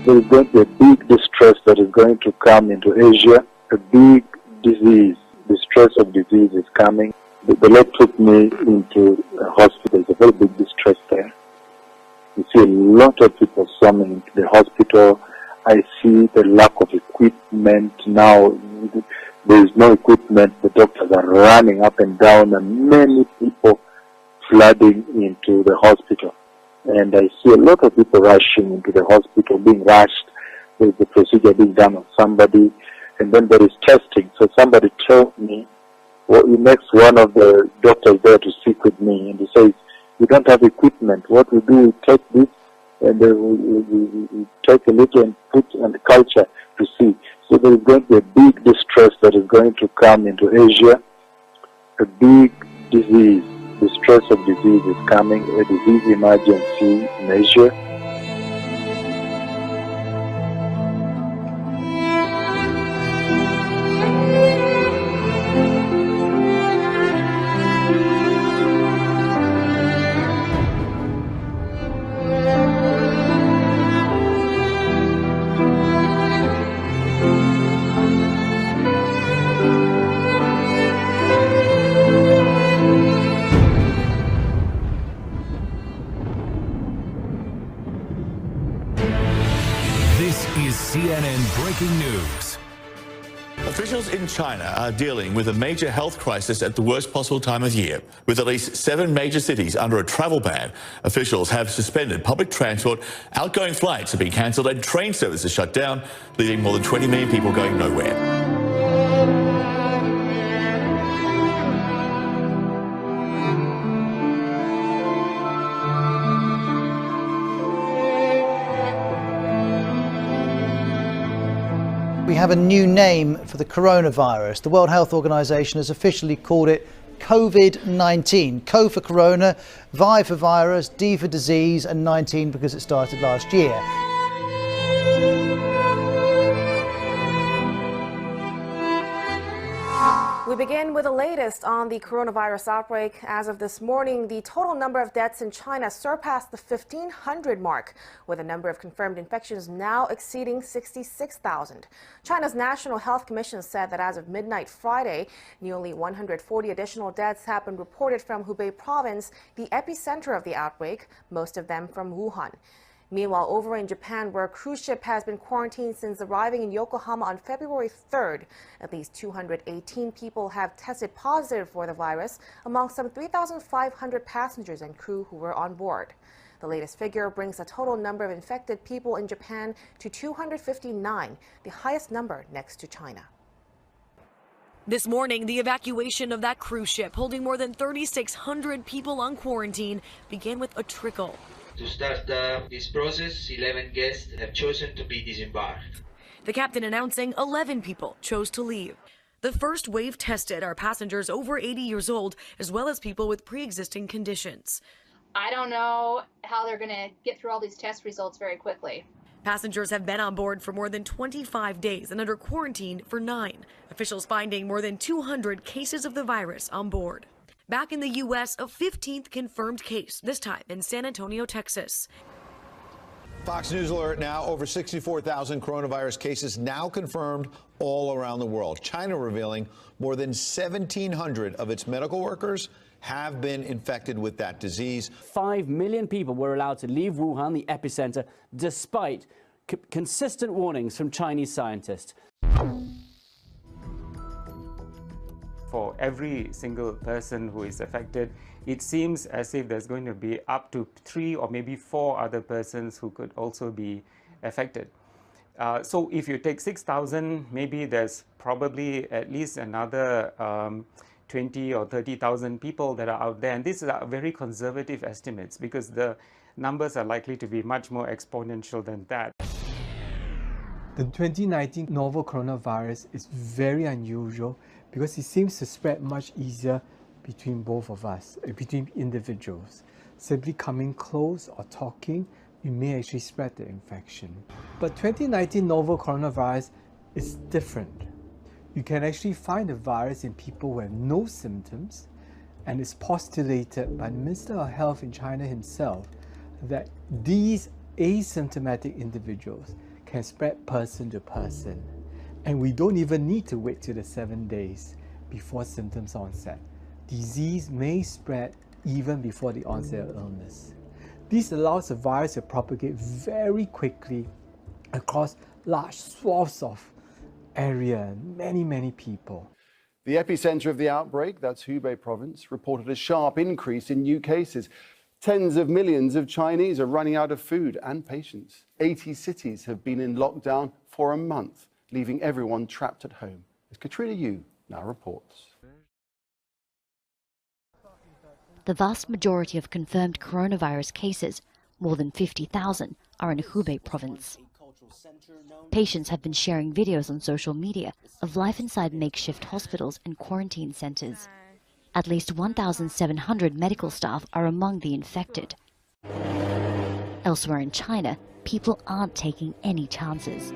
there is going to be a big distress that is going to come into Asia. A big disease, distress of disease is coming. The Lord took me into a hospital. There's a very big distress there. You see a lot of people swarming into the hospital. I see the lack of equipment now. There is no equipment. The doctors are running up and down, and many people flooding into the hospital. And I see a lot of people rushing into the hospital, being rushed. There's a procedure being done on somebody, and then there is testing. So somebody told me, well, he makes one of the doctors there to speak with me, and he says, we don't have equipment. What we do, we take this, and we take a little and put on the culture to see. So there is going to be a big distress that is going to come into Asia. A big disease, distress of disease is coming, a disease emergency in Asia. CNN Breaking News. Officials in China are dealing with a major health crisis at the worst possible time of year. With at least 7 major cities under a travel ban, officials have suspended public transport, outgoing flights have been cancelled and train services shut down, leaving more than 20 million people going nowhere. We have a new name for the coronavirus. The World Health Organization has officially called it COVID-19. Co for corona, Vi for virus, D for disease, and 19 because it started last year. We begin with the latest on the coronavirus outbreak. As of this morning, the total number of deaths in China surpassed the 1,500 mark, with the number of confirmed infections now exceeding 66,000. China's National Health Commission said that as of midnight Friday, nearly 140 additional deaths have been reported from Hubei province, the epicenter of the outbreak, most of them from Wuhan. Meanwhile, over in Japan, where a cruise ship has been quarantined since arriving in Yokohama on February 3rd, at least 218 people have tested positive for the virus, among some 3,500 passengers and crew who were on board. The latest figure brings the total number of infected people in Japan to 259, the highest number next to China. This morning, the evacuation of that cruise ship holding more than 3,600 people on quarantine began with a trickle. To start this process, 11 guests have chosen to be disembarked. The captain announcing 11 people chose to leave. The first wave tested are passengers over 80 years old, as well as people with pre-existing conditions. I don't know how they're going to get through all these test results very quickly. Passengers have been on board for more than 25 days and under quarantine for 9. Officials finding more than 200 cases of the virus on board. Back in the U.S., a 15th confirmed case, this time in San Antonio, Texas. Fox News alert now, over 64,000 coronavirus cases now confirmed all around the world. China revealing more than 1,700 of its medical workers have been infected with that disease. 5 million people were allowed to leave Wuhan, the epicenter, despite consistent warnings from Chinese scientists. For every single person who is affected, it seems as if there's going to be up to 3 or maybe 4 other persons who could also be affected. So if you take 6,000, maybe there's probably at least another 20 or 30,000 people that are out there. And these are very conservative estimates because the numbers are likely to be much more exponential than that. The 2019 novel coronavirus is very unusual because it seems to spread much easier between both of us, between individuals. Simply coming close or talking, you may actually spread the infection. But 2019 novel coronavirus is different. You can actually find the virus in people who have no symptoms, and it's postulated by the Minister of Health in China himself that these asymptomatic individuals can spread person to person. And we don't even need to wait till the 7 days before symptoms onset. Disease may spread even before the onset of illness. This allows the virus to propagate very quickly across large swaths of area, many people. The epicenter of the outbreak, that's Hubei province, reported a sharp increase in new cases. Tens of millions of Chinese are running out of food and patience. 80 cities have been in lockdown for a month, leaving everyone trapped at home. As Katrina Yu now reports. The vast majority of confirmed coronavirus cases, more than 50,000, are in Hubei province. Patients have been sharing videos on social media of life inside makeshift hospitals and quarantine centers. At least 1,700 medical staff are among the infected. Elsewhere in China, people aren't taking any chances.